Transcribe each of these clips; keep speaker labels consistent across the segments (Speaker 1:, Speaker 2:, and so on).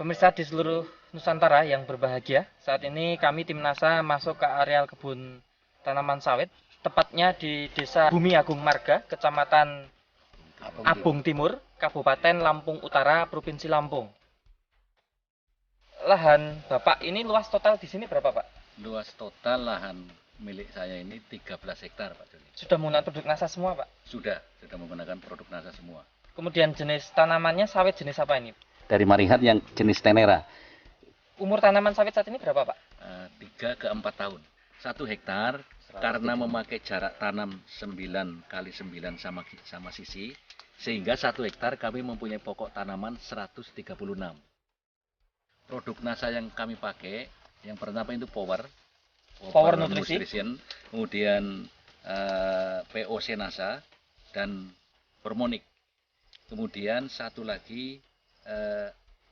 Speaker 1: Pemirsa di seluruh Nusantara yang berbahagia, saat ini kami tim NASA masuk ke areal kebun tanaman sawit, tepatnya di Desa Bumi Agung Marga, Kecamatan Abung Timur, Kabupaten Lampung Utara, Provinsi Lampung. Lahan Bapak ini luas total di sini berapa, Pak?
Speaker 2: Luas total lahan milik saya ini 13 hektar, Pak Joni.
Speaker 1: Sudah menggunakan produk NASA semua, Pak?
Speaker 2: Sudah menggunakan produk NASA semua.
Speaker 1: Kemudian jenis tanamannya sawit jenis apa ini?
Speaker 2: Dari Marinhat yang jenis Tenera.
Speaker 1: Umur tanaman sawit saat ini berapa, Pak?
Speaker 2: 3 ke 4 tahun. 1 hektar karena memakai jarak tanam 9 kali 9 sama sisi, sehingga 1 hektar kami mempunyai pokok tanaman 136. Produk NASA yang kami pakai, yang pertama itu Power Nutrition, kemudian POC NASA dan Hormonic. Kemudian satu lagi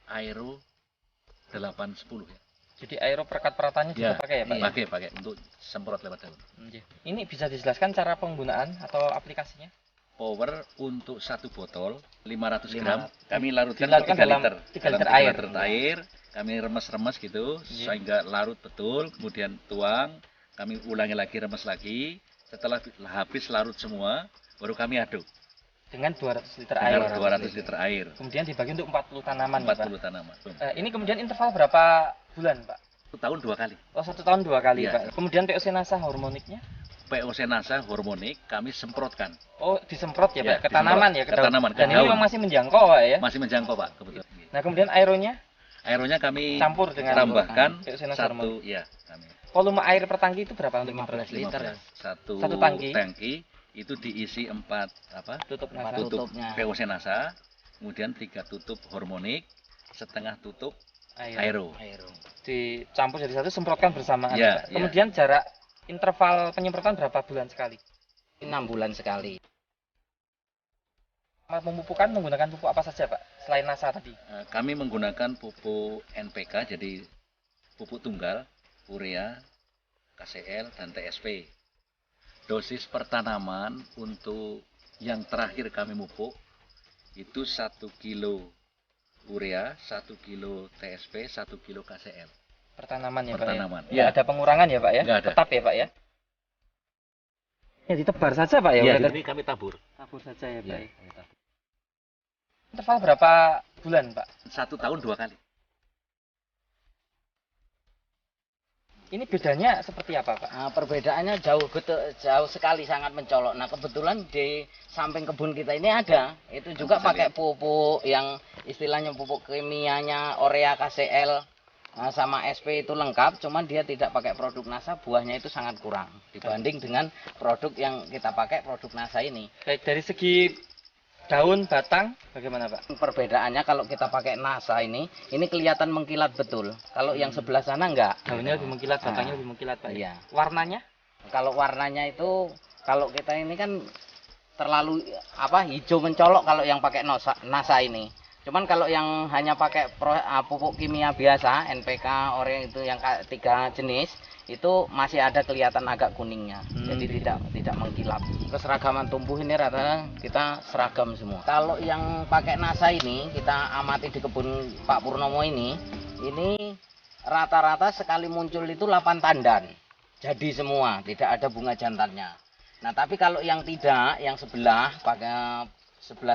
Speaker 2: Aero 810 ya.
Speaker 1: Jadi aero perekat-peratannya juga pakai ya, Pak?
Speaker 2: Pakai untuk semprot lewat daun.
Speaker 1: Ini bisa dijelaskan cara penggunaan atau aplikasinya?
Speaker 2: Power untuk 1 botol 500 gram kami larutkan
Speaker 1: dalam 3 liter
Speaker 2: air. Kami remes-remes gitu sehingga larut betul, kemudian tuang, kami ulangi lagi, remes lagi. Setelah habis larut semua, baru kami aduk
Speaker 1: dengan 200 liter
Speaker 2: dengan 200 liter air.
Speaker 1: Kemudian dibagi untuk 40 tanaman.
Speaker 2: 40 tanaman.
Speaker 1: Ini kemudian interval berapa bulan, Pak?
Speaker 2: 1 tahun 2 kali.
Speaker 1: Oh, 1 tahun 2 kali,
Speaker 2: Ya.
Speaker 1: Pak. Kemudian POC NASA hormoniknya?
Speaker 2: POC NASA hormonik kami semprotkan.
Speaker 1: Oh, disemprot ya, Pak? Ke
Speaker 2: disemprot.
Speaker 1: tanaman ya,
Speaker 2: ke tanaman.
Speaker 1: Dan ini memang masih menjangkau, Pak ya?
Speaker 2: Masih menjangkau, Pak, kebetulan.
Speaker 1: Nah, kemudian aeronya?
Speaker 2: Aeronya kami
Speaker 1: campur dengan
Speaker 2: tambahkan
Speaker 1: POC NASA hormonik.
Speaker 2: ya, kami.
Speaker 1: Volume air per tangki itu berapa untuk
Speaker 3: 15 liter.
Speaker 2: Satu
Speaker 1: tangki
Speaker 2: itu diisi 4
Speaker 3: tutupnya
Speaker 2: POC NASA, kemudian 3 tutup hormonik, setengah tutup aero.
Speaker 1: Dicampur jadi satu, semprotkan bersamaan.
Speaker 2: Ya,
Speaker 1: Pak. Kemudian jarak interval penyemprotan berapa bulan sekali?
Speaker 3: 6 bulan sekali.
Speaker 1: Memupukan menggunakan pupuk apa saja, Pak? Selain NASA tadi.
Speaker 2: Kami menggunakan pupuk NPK, jadi pupuk tunggal, urea, KCL, dan TSP. Dosis per tanaman untuk yang terakhir kami mupuk itu 1 kilo urea, 1 kilo TSP, 1 kilo KCL.
Speaker 1: Per tanaman ya,
Speaker 2: per
Speaker 1: Pak?
Speaker 2: Tanaman.
Speaker 1: Ya? Nggak ada pengurangan ya, Pak ya?
Speaker 2: Nggak ada.
Speaker 1: Tetap ya, Pak ya? Ya ditebar saja, Pak ya?
Speaker 2: Ya, ini kami tabur.
Speaker 1: Tabur saja ya, Pak.
Speaker 2: Ya,
Speaker 1: Interval berapa bulan, Pak?
Speaker 2: 1 tahun 2 kali.
Speaker 1: Ini bedanya seperti apa, Pak?
Speaker 3: Nah, perbedaannya jauh sekali, sangat mencolok. Nah, kebetulan di samping kebun kita ini ada, itu juga pakai pupuk yang istilahnya pupuk kimianya urea, KCL, sama SP itu lengkap, cuman dia tidak pakai produk NASA, buahnya itu sangat kurang dibanding dengan produk yang kita pakai, produk NASA ini.
Speaker 1: Baik, dari segi daun, batang, bagaimana, Pak?
Speaker 3: Perbedaannya kalau kita pakai NASA ini kelihatan mengkilat betul. Kalau yang sebelah sana enggak.
Speaker 1: Daunnya lebih mengkilat, batangnya lebih mengkilat, Pak.
Speaker 3: Iya.
Speaker 1: Warnanya?
Speaker 3: Kalau warnanya itu, kalau kita ini kan terlalu hijau mencolok kalau yang pakai NASA ini. Cuman kalau yang hanya pakai pupuk kimia biasa, NPK, urea itu yang 3 jenis, itu masih ada kelihatan agak kuningnya. Jadi tidak mengkilap. Keseragaman tumbuh ini rata-rata kita seragam semua. Kalau yang pakai NASA ini, kita amati di kebun Pak Purnomo ini rata-rata sekali muncul itu 8 tandan. Jadi semua, tidak ada bunga jantannya. Nah, tapi kalau yang tidak, yang sebelah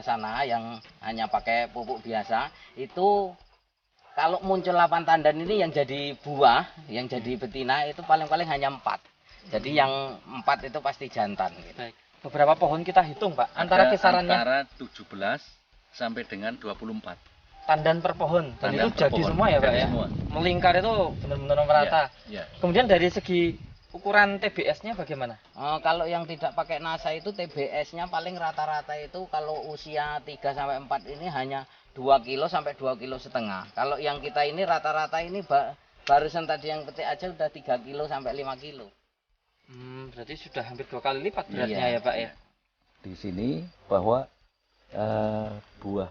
Speaker 3: sana yang hanya pakai pupuk biasa, itu kalau muncul 8 tandan ini yang jadi buah, yang jadi betina itu paling-paling hanya 4. Jadi yang 4 itu pasti jantan gitu.
Speaker 1: Baik. Beberapa pohon kita hitung, Pak. Antara kisarannya
Speaker 2: antara 17 sampai dengan 24.
Speaker 1: tandan per pohon. Dan itu jadi
Speaker 2: pohon.
Speaker 1: semua ya, Pak
Speaker 2: Jadi
Speaker 1: ya?
Speaker 2: semua.
Speaker 1: Melingkar itu benar-benar merata.
Speaker 2: Ya.
Speaker 1: Kemudian dari segi ukuran TBS-nya bagaimana?
Speaker 3: Kalau yang tidak pakai NASA itu TBS-nya paling rata-rata itu kalau usia 3 sampai 4 ini hanya 2 kilo sampai 2 kilo setengah. Kalau yang kita ini rata-rata ini barusan tadi yang petik aja udah 3 kilo sampai 5 kilo.
Speaker 1: Berarti sudah hampir 2 kali lipat beratnya ya, Pak ya.
Speaker 4: Di sini bahwa buah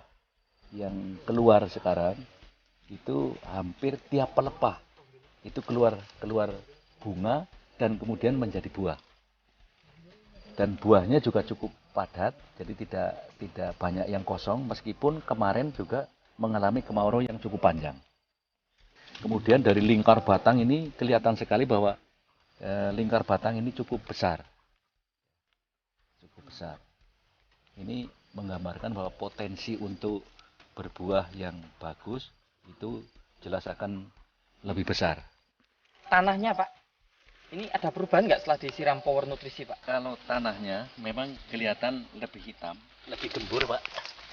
Speaker 4: yang keluar sekarang itu hampir tiap pelepah itu keluar bunga dan kemudian menjadi buah. Dan buahnya juga cukup padat, jadi tidak banyak yang kosong meskipun kemarin juga mengalami kemarau yang cukup panjang. Kemudian dari lingkar batang ini kelihatan sekali bahwa lingkar batang ini cukup besar. Cukup besar. Ini menggambarkan bahwa potensi untuk berbuah yang bagus itu jelas akan lebih besar.
Speaker 1: Tanahnya Pak, ini ada perubahan nggak setelah disiram power nutrisi Pak?
Speaker 2: Kalau tanahnya memang kelihatan lebih hitam, lebih gembur Pak.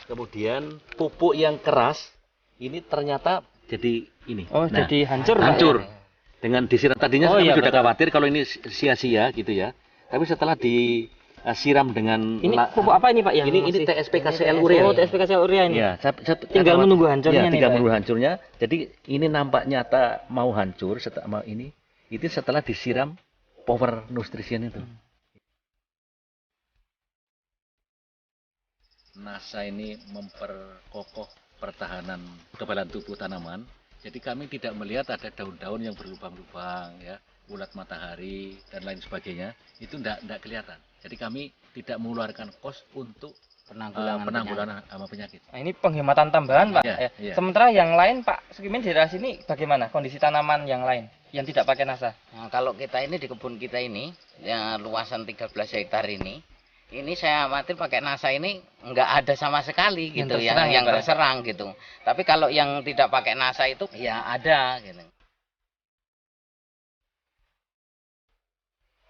Speaker 2: Kemudian pupuk yang keras ini ternyata jadi ini.
Speaker 1: Oh, jadi hancur Pak,
Speaker 2: hancur.
Speaker 1: ya?
Speaker 2: Dengan disiram tadinya
Speaker 1: Oh,
Speaker 2: kami
Speaker 1: iya,
Speaker 2: sudah
Speaker 1: betul.
Speaker 2: khawatir kalau ini sia-sia gitu ya. Tapi setelah disiram dengan
Speaker 1: Ini pupuk apa ini Pak yang
Speaker 2: ini
Speaker 1: masih-
Speaker 2: TSP KCL urea.
Speaker 1: Oh, TSP KCL urea ini.
Speaker 2: Ya,
Speaker 1: Tinggal menunggu hancurnya
Speaker 2: ya,
Speaker 1: nih,
Speaker 2: tinggal
Speaker 1: Pak.
Speaker 2: menunggu hancurnya. Jadi ini nampak nyata mau hancur setelah ini. Itu setelah disiram power nutrition itu. NASA ini memperkokoh pertahanan kekebalan tubuh tanaman. Jadi kami tidak melihat ada daun-daun yang berlubang-lubang, ya, ulat matahari dan lain sebagainya. Itu tidak kelihatan. Jadi kami tidak mengeluarkan kos untuk penanggulangan sama penyakit.
Speaker 1: Nah, ini penghematan tambahan Pak.
Speaker 2: Iya,
Speaker 1: Ya.
Speaker 2: iya.
Speaker 1: Sementara yang lain Pak Sukimin di daerah sini bagaimana kondisi tanaman yang lain yang tidak pakai NASA?
Speaker 3: Nah, kalau kita ini di kebun kita ini, ya, luasan 13 hektar ini saya khawatir pakai NASA ini nggak ada sama sekali
Speaker 1: Yang
Speaker 3: gitu ya,
Speaker 1: terserang ya,
Speaker 3: yang
Speaker 1: Pak?
Speaker 3: terserang gitu. Tapi kalau yang tidak pakai NASA itu ya ada gitu.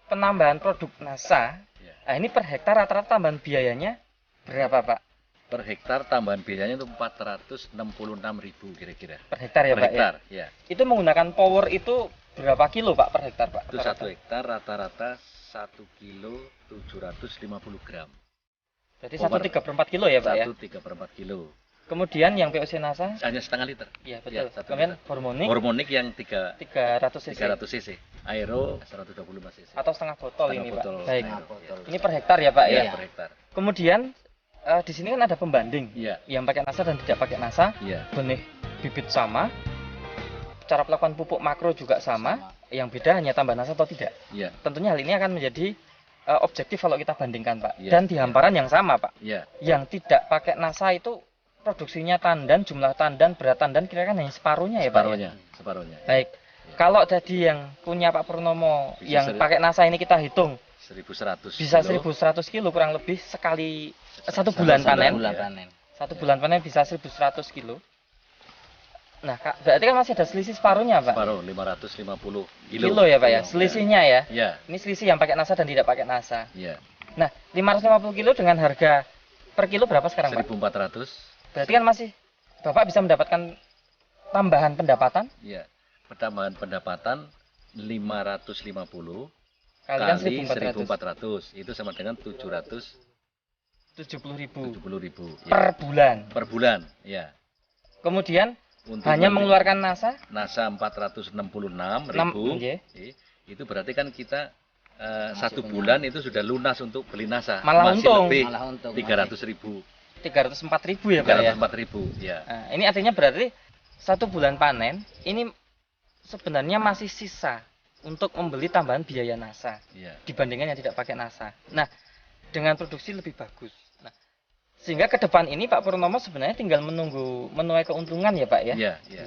Speaker 1: Penambahan produk NASA,
Speaker 2: Ya.
Speaker 1: nah ini per hektar rata-rata tambahan biayanya berapa Pak?
Speaker 2: Per hektar tambahan biayanya itu 466.000 kira-kira.
Speaker 1: Per hektar ya
Speaker 2: Per
Speaker 1: Pak
Speaker 2: hektar,
Speaker 1: ya?
Speaker 2: ya.
Speaker 1: Itu menggunakan power itu berapa kilo Pak per hektar Pak?
Speaker 2: Itu 1 hektar rata-rata 1 kilo 750 gram.
Speaker 1: Jadi
Speaker 2: Power
Speaker 1: 1/3/4 kilo ya Pak ya?
Speaker 2: 1/3/4 kilo.
Speaker 1: Kemudian yang POC NASA,
Speaker 2: Hanya setengah liter.
Speaker 1: ya betul.
Speaker 2: Ya, 1
Speaker 1: Kemudian
Speaker 2: liter.
Speaker 1: hormonik
Speaker 2: Hormonik yang
Speaker 1: 300 cc
Speaker 2: 300 cc. Aero 125 cc.
Speaker 1: atau setengah botol
Speaker 2: Setengah
Speaker 1: ini
Speaker 2: botol.
Speaker 1: Pak. Baik.
Speaker 2: Aero.
Speaker 3: Botol.
Speaker 1: Ini per hektar ya Pak
Speaker 2: Iya,
Speaker 1: ya?
Speaker 2: per hektar.
Speaker 1: Kemudian di sini kan ada pembanding
Speaker 2: Iya,
Speaker 1: yang pakai NASA dan tidak pakai NASA,
Speaker 2: iya.
Speaker 1: benih bibit sama, cara pelakukan pupuk makro juga sama, yang beda hanya tambah NASA atau tidak.
Speaker 2: Iya,
Speaker 1: Tentunya hal ini akan menjadi objektif kalau kita bandingkan Pak.
Speaker 2: Iya,
Speaker 1: Dan di hamparan yang sama Pak,
Speaker 2: iya.
Speaker 1: yang tidak pakai NASA itu produksinya tandan, jumlah tandan, berat tandan kira-kira hanya separuhnya ya Pak. Ya?
Speaker 2: Separuhnya.
Speaker 1: Baik. Kalau tadi yang punya Pak Purnomo
Speaker 2: Bisa
Speaker 1: yang pakai NASA ini kita hitung
Speaker 2: 1.100
Speaker 1: bisa
Speaker 2: kilo.
Speaker 1: 1.100 kilo kurang lebih sekali satu bulan panen.
Speaker 3: Bulan
Speaker 2: ya.
Speaker 3: panen.
Speaker 1: Satu bulan panen bisa 1.100 kilo. Nah, Kak, berarti kan masih ada selisih separuhnya, Pak.
Speaker 2: Separuh 550 kilo.
Speaker 1: Kilo ya, Pak ya. Selisihnya ya.
Speaker 2: Iya,
Speaker 1: Ini selisih yang pakai NASA dan tidak pakai NASA.
Speaker 2: iya.
Speaker 1: Nah, 550 kilo dengan harga per kilo berapa sekarang, Pak?
Speaker 2: 1.400.
Speaker 1: Berarti kan masih Bapak bisa mendapatkan tambahan pendapatan
Speaker 2: Iya. Pertambahan pendapatan 550
Speaker 1: kalikan
Speaker 2: kali
Speaker 1: 1.400.
Speaker 2: 1.400 itu sama dengan 770.000
Speaker 1: 70.000
Speaker 2: ya.
Speaker 1: per bulan.
Speaker 2: Per bulan, ya.
Speaker 1: Kemudian
Speaker 2: Untuk
Speaker 1: hanya
Speaker 2: membeli
Speaker 1: mengeluarkan NASA
Speaker 2: NASA 466.000
Speaker 1: nggih.
Speaker 2: itu berarti kan kita satu bulan itu sudah lunas untuk beli NASA.
Speaker 1: Malah
Speaker 2: Masih
Speaker 1: untung.
Speaker 2: lebih
Speaker 3: Malah untung.
Speaker 2: 300.000
Speaker 1: 304.000 ya, Pak ya.
Speaker 2: 304.000 ya.
Speaker 1: Nah, ini artinya berarti satu bulan panen ini sebenarnya masih sisa untuk membeli tambahan biaya NASA
Speaker 2: Iya.
Speaker 1: dibandingkan yang tidak pakai NASA. Nah, dengan produksi lebih bagus. Nah, sehingga ke depan ini Pak Purnomo sebenarnya tinggal menunggu menuai keuntungan ya Pak ya.
Speaker 2: Iya, iya.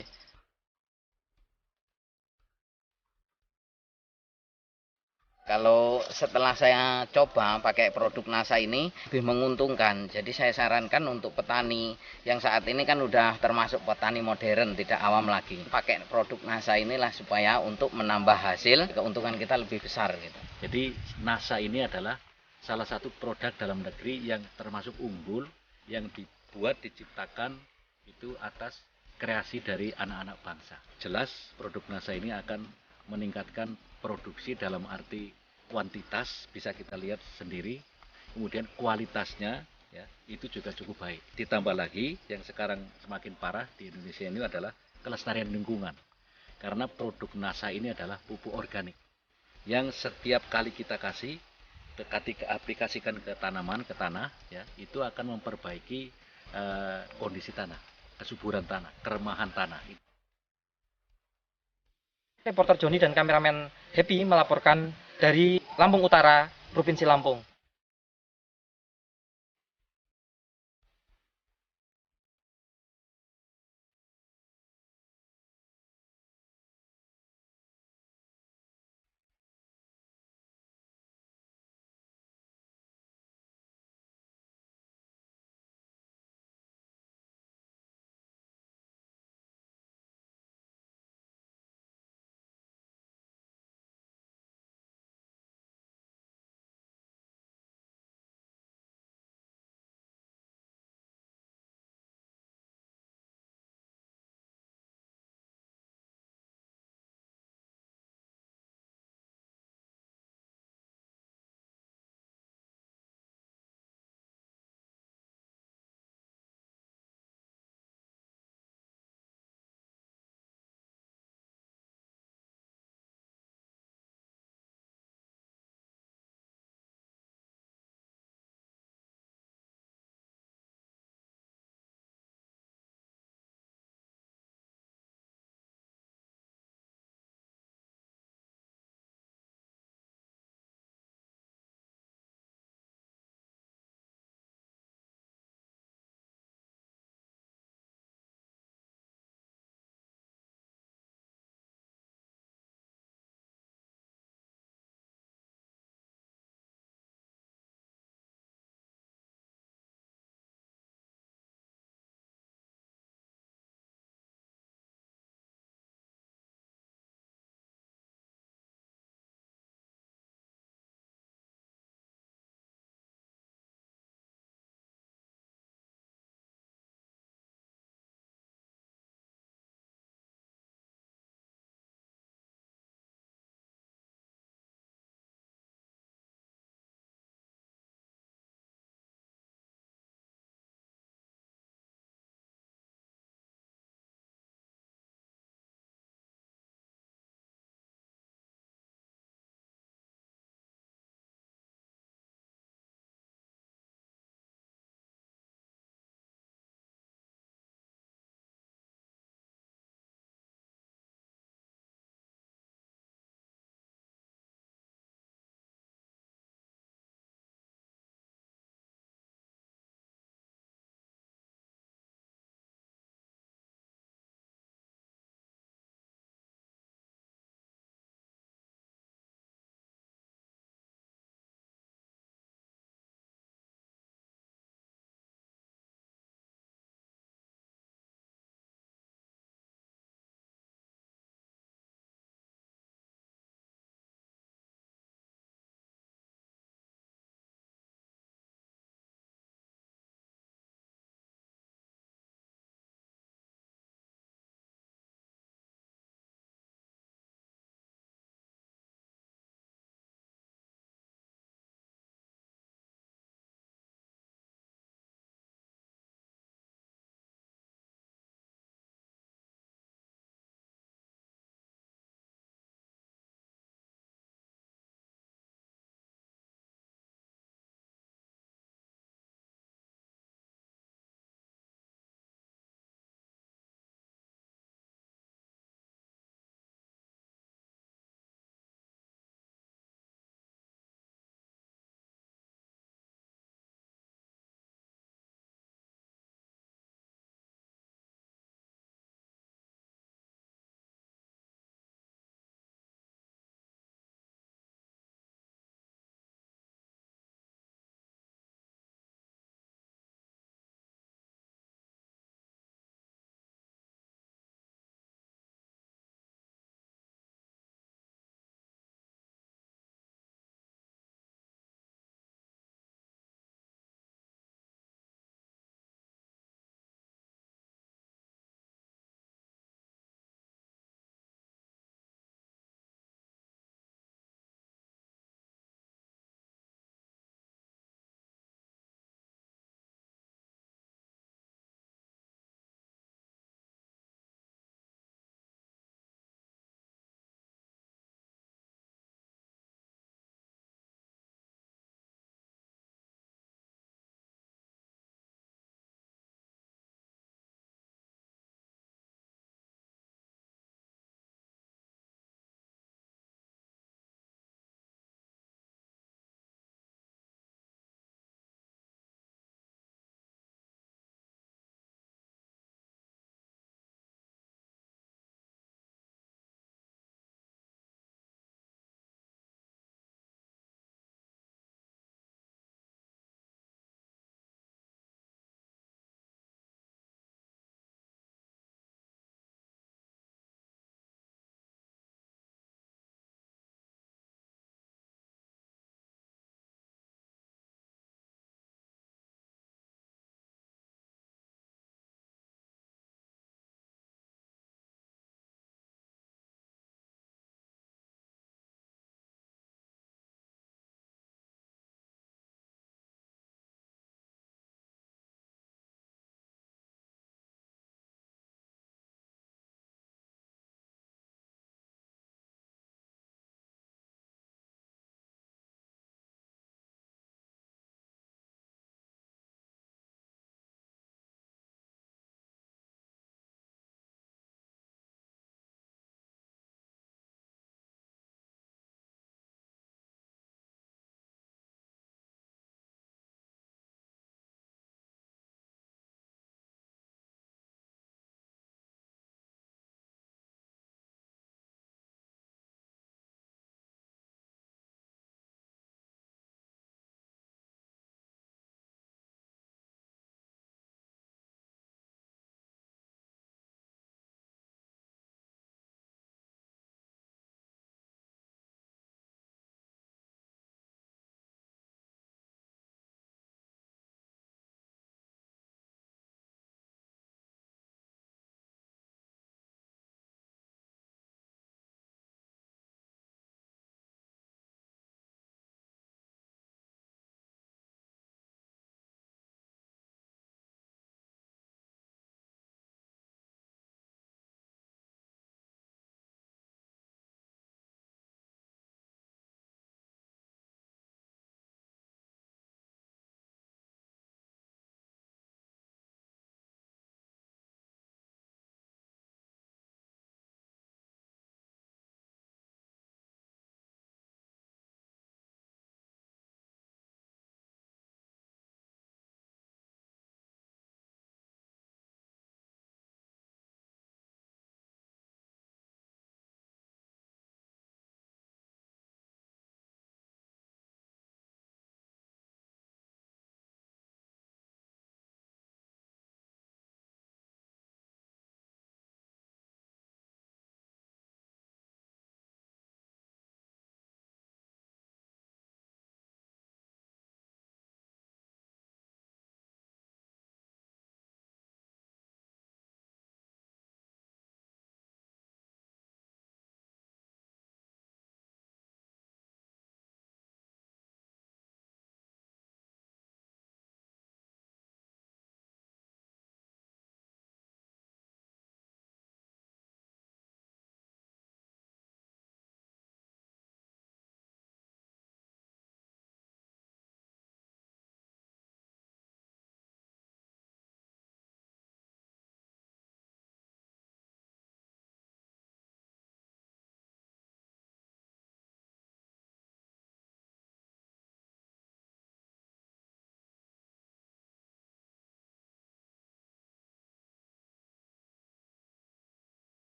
Speaker 3: Kalau setelah saya coba pakai produk NASA ini lebih menguntungkan. Jadi saya sarankan untuk petani yang saat ini kan udah termasuk petani modern, tidak awam lagi. Pakai produk NASA inilah supaya untuk menambah hasil, keuntungan kita lebih besar gitu.
Speaker 2: Jadi NASA ini adalah salah satu produk dalam negeri yang termasuk unggul yang dibuat diciptakan itu atas kreasi dari anak-anak bangsa. Jelas produk NASA ini akan meningkatkan produksi dalam arti kuantitas bisa kita lihat sendiri, kemudian kualitasnya ya itu juga cukup baik. Ditambah lagi yang sekarang semakin parah di Indonesia ini adalah kelestarian lingkungan. Karena produk NASA ini adalah pupuk organik yang setiap kali kita kasih ketika aplikasikan ke tanaman, ke tanah ya, itu akan memperbaiki kondisi tanah, kesuburan tanah, keremahan tanah.
Speaker 1: Reporter Joni dan kameramen Happy melaporkan dari Lampung Utara, Provinsi Lampung.